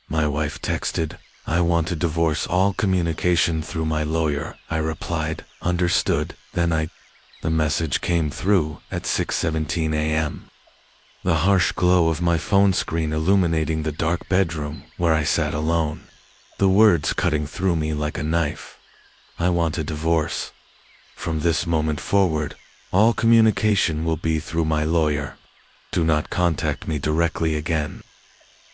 My wife texted, "I want to divorce all communication through my lawyer." I replied, "Understood." The message came through at 6:17 a.m. The harsh glow of my phone screen illuminating the dark bedroom where I sat alone. The words cutting through me like a knife. I want a divorce. From this moment forward, all communication will be through my lawyer. Do not contact me directly again.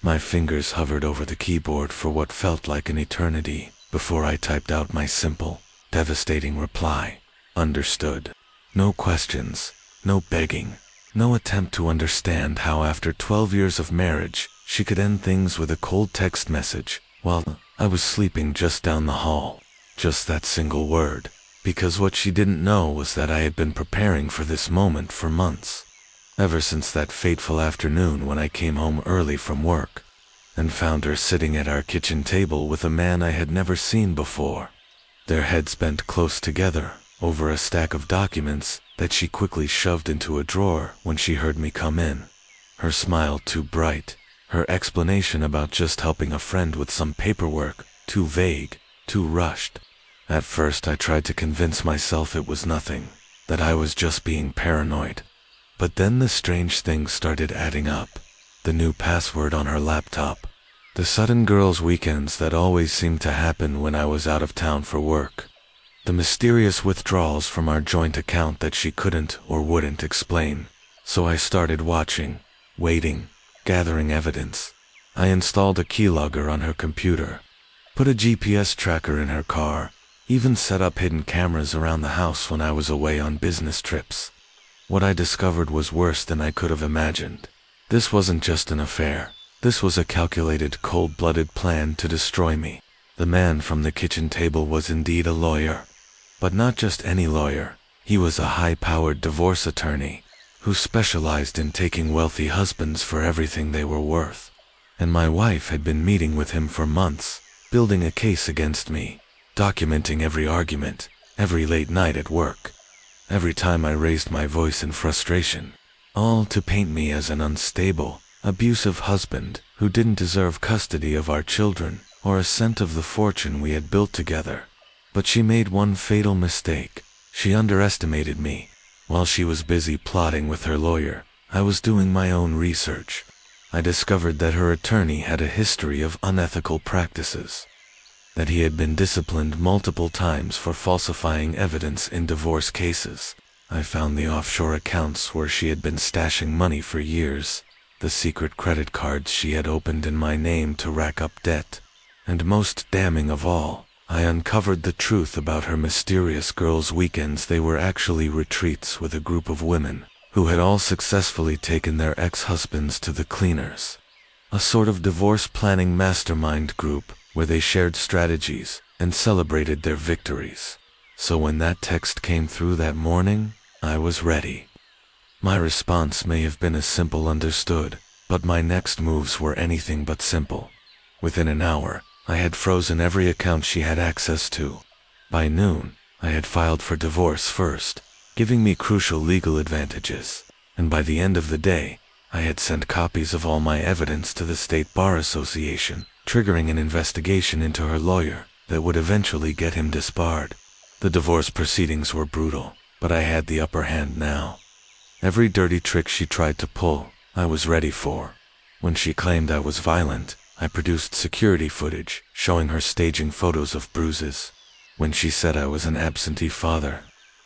My fingers hovered over the keyboard for what felt like an eternity before I typed out my simple, devastating reply. Understood. No questions, no begging, no attempt to understand how after 12 years of marriage, she could end things with a cold text message while I was sleeping just down the hall. Just that single word, because what she didn't know was that I had been preparing for this moment for months. Ever since that fateful afternoon when I came home early from work and found her sitting at our kitchen table with a man I had never seen before. Their heads bent close together over a stack of documents that she quickly shoved into a drawer when she heard me come in. Her smile too bright, her explanation about just helping a friend with some paperwork too vague, too rushed. At first I tried to convince myself it was nothing, that I was just being paranoid. But then the strange things started adding up. The new password on her laptop, the sudden girls' weekends that always seemed to happen when I was out of town for work, the mysterious withdrawals from our joint account that she couldn't or wouldn't explain. So I started watching, waiting, gathering evidence. I installed a keylogger on her computer, put a GPS tracker in her car, even set up hidden cameras around the house when I was away on business trips. What I discovered was worse than I could have imagined. This wasn't just an affair. This was a calculated, cold-blooded plan to destroy me. The man from the kitchen table was indeed a lawyer. But not just any lawyer. He was a high-powered divorce attorney who specialized in taking wealthy husbands for everything they were worth. And my wife had been meeting with him for months, building a case against me, documenting every argument, every late night at work, every time I raised my voice in frustration, all to paint me as an unstable, abusive husband who didn't deserve custody of our children or a cent of the fortune we had built together. But she made one fatal mistake. She underestimated me. While she was busy plotting with her lawyer, I was doing my own research. I discovered that her attorney had a history of unethical practices, that he had been disciplined multiple times for falsifying evidence in divorce cases. I found the offshore accounts where she had been stashing money for years, the secret credit cards she had opened in my name to rack up debt, and most damning of all, I uncovered the truth about her mysterious girls' weekends. They were actually retreats with a group of women who had all successfully taken their ex-husbands to the cleaners, a sort of divorce planning mastermind group where they shared strategies and celebrated their victories. So when that text came through that morning, I was ready. My response may have been a simple understood, but my next moves were anything but simple. Within an hour, I had frozen every account she had access to. By noon, I had filed for divorce first, giving me crucial legal advantages, and by the end of the day, I had sent copies of all my evidence to the State Bar Association, triggering an investigation into her lawyer that would eventually get him disbarred. The divorce proceedings were brutal, but I had the upper hand now. Every dirty trick she tried to pull, I was ready for. When she claimed I was violent, I produced security footage showing her staging photos of bruises. When she said I was an absentee father,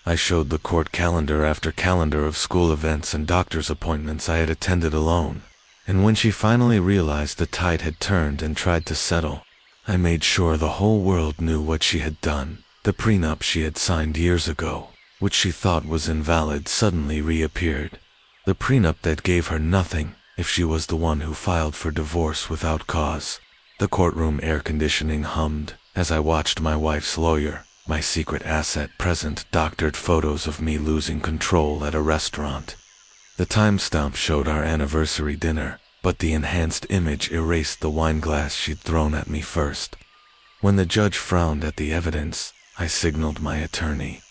I showed the court calendar after calendar of school events and doctor's appointments I had attended alone. And when she finally realized the tide had turned and tried to settle, I made sure the whole world knew what she had done. The prenup she had signed years ago, which she thought was invalid, suddenly reappeared. The prenup that gave her nothing if she was the one who filed for divorce without cause. The courtroom air conditioning hummed as I watched my wife's lawyer, my secret asset, present doctored photos of me losing control at a restaurant. The timestamp showed our anniversary dinner, but the enhanced image erased the wine glass she'd thrown at me first. When the judge frowned at the evidence, I signaled my attorney.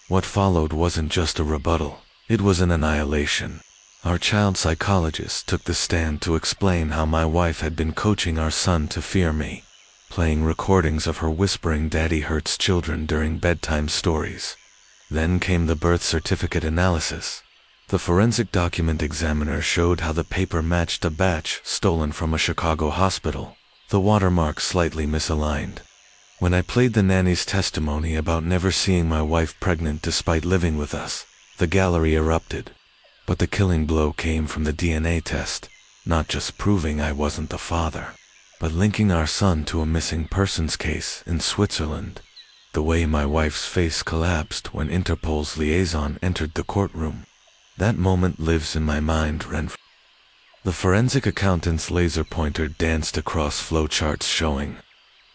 What followed wasn't just a rebuttal, it was an annihilation. Our child psychologist took the stand to explain how my wife had been coaching our son to fear me, playing recordings of her whispering "Daddy hurts children" during bedtime stories. Then came the birth certificate analysis. The forensic document examiner showed how the paper matched a batch stolen from a Chicago hospital, the watermark slightly misaligned. When I played the nanny's testimony about never seeing my wife pregnant despite living with us, the gallery erupted. But the killing blow came from the DNA test, not just proving I wasn't the father, but linking our son to a missing persons case in Switzerland. The way my wife's face collapsed when Interpol's liaison entered the courtroom. That moment lives in my mind rent-free. The forensic accountant's laser pointer danced across flowcharts showing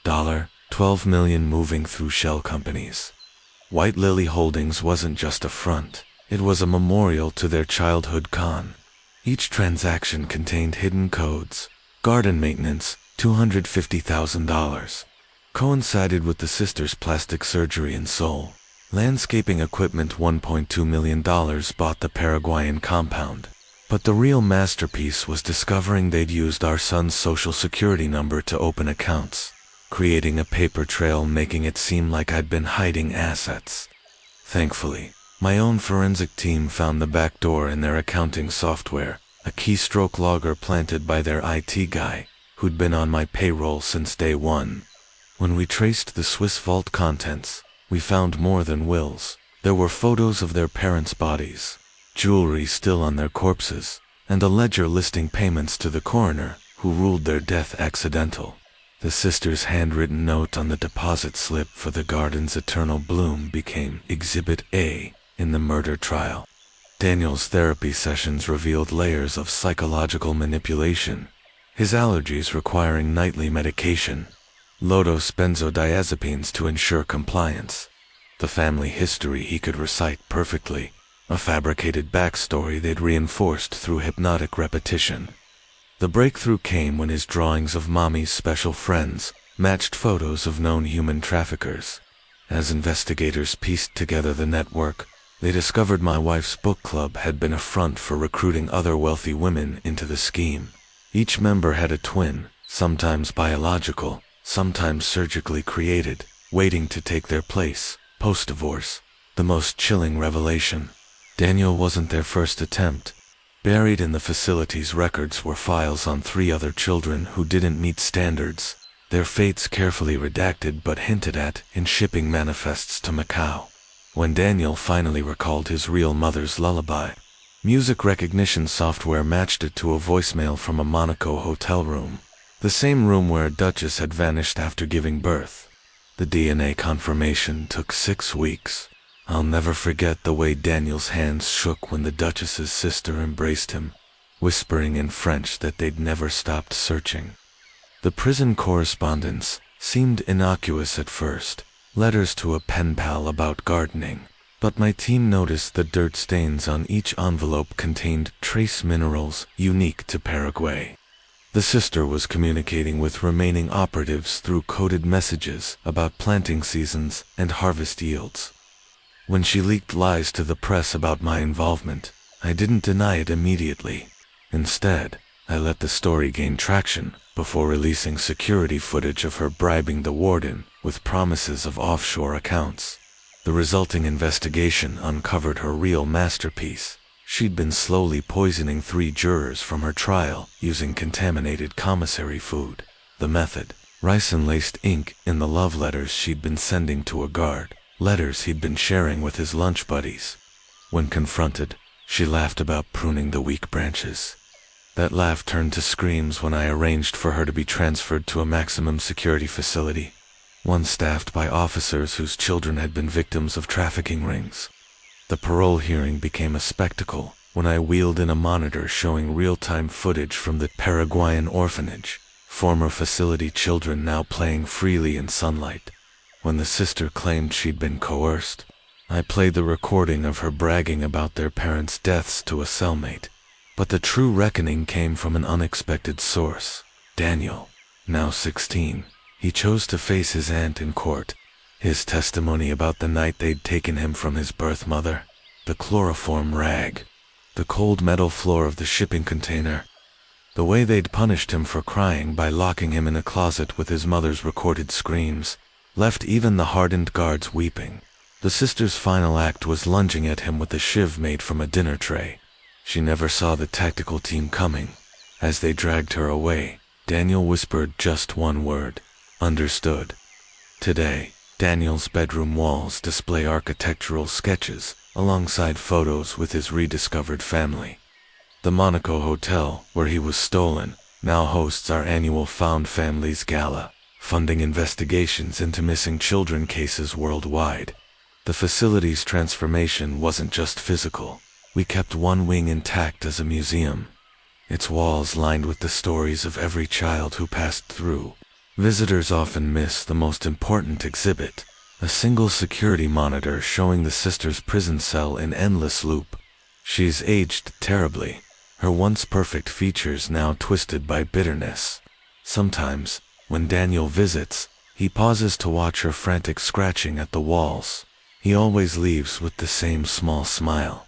$12 million moving through shell companies. White Lily Holdings wasn't just a front. It was a memorial to their childhood con. Each transaction contained hidden codes. Garden maintenance, $250,000. Coincided with the sister's plastic surgery in Seoul. Landscaping equipment, $1.2 million bought the Paraguayan compound. But the real masterpiece was discovering they'd used our son's social security number to open accounts, creating a paper trail making it seem like I'd been hiding assets. Thankfully, my own forensic team found the back door in their accounting software, a keystroke logger planted by their IT guy, who'd been on my payroll since day one. When we traced the Swiss vault contents, we found more than wills. There were photos of their parents' bodies, jewelry still on their corpses, and a ledger listing payments to the coroner, who ruled their death accidental. The sister's handwritten note on the deposit slip for the garden's eternal bloom became Exhibit A in the murder trial. Daniel's therapy sessions revealed layers of psychological manipulation, his allergies requiring nightly medication, low-dose benzodiazepines to ensure compliance, the family history he could recite perfectly, a fabricated backstory they'd reinforced through hypnotic repetition. The breakthrough came when his drawings of Mommy's special friends matched photos of known human traffickers. As investigators pieced together the network, they discovered my wife's book club had been a front for recruiting other wealthy women into the scheme. Each member had a twin, sometimes biological, sometimes surgically created, waiting to take their place, post-divorce. The most chilling revelation: Daniel wasn't their first attempt. Buried in the facility's records were files on 3 other children who didn't meet standards, their fates carefully redacted but hinted at in shipping manifests to Macau. When Daniel finally recalled his real mother's lullaby, music recognition software matched it to a voicemail from a Monaco hotel room, the same room where a duchess had vanished after giving birth. The DNA confirmation took 6 weeks. I'll never forget the way Daniel's hands shook when the duchess's sister embraced him, whispering in French that they'd never stopped searching. The prison correspondence seemed innocuous at first, letters to a pen pal about gardening, but my team noticed the dirt stains on each envelope contained trace minerals unique to Paraguay. The sister was communicating with remaining operatives through coded messages about planting seasons and harvest yields. When she leaked lies to the press about my involvement, I didn't deny it immediately. Instead, I let the story gain traction before releasing security footage of her bribing the warden with promises of offshore accounts. The resulting investigation uncovered her real masterpiece. She'd been slowly poisoning 3 jurors from her trial using contaminated commissary food. The method: ricin-laced ink in the love letters she'd been sending to a guard, letters he'd been sharing with his lunch buddies. When confronted, she laughed about pruning the weak branches. That laugh turned to screams when I arranged for her to be transferred to a maximum security facility, one staffed by officers whose children had been victims of trafficking rings. The parole hearing became a spectacle when I wheeled in a monitor showing real-time footage from the Paraguayan orphanage, former facility children now playing freely in sunlight. When the sister claimed she'd been coerced, I played the recording of her bragging about their parents' deaths to a cellmate. But the true reckoning came from an unexpected source. Daniel, now 16, he chose to face his aunt in court. His testimony about the night they'd taken him from his birth mother, the chloroform rag. the cold metal floor of the shipping container. The way they'd punished him for crying by locking him in a closet with his mother's recorded screams left even the hardened guards weeping. The sister's final act was lunging at him with a shiv made from a dinner tray. She never saw the tactical team coming. As they dragged her away, Daniel whispered just one word: understood. Today, Daniel's bedroom walls display architectural sketches alongside photos with his rediscovered family. The Monaco hotel, where he was stolen, now hosts our annual Found Families Gala, funding investigations into missing children cases worldwide. The facility's transformation wasn't just physical. We kept one wing intact as a museum, its walls lined with the stories of every child who passed through. Visitors often miss the most important exhibit, a single security monitor showing the sister's prison cell in endless loop. She's aged terribly, her once perfect features now twisted by bitterness. Sometimes, when Daniel visits, he pauses to watch her frantic scratching at the walls. He always leaves with the same small smile.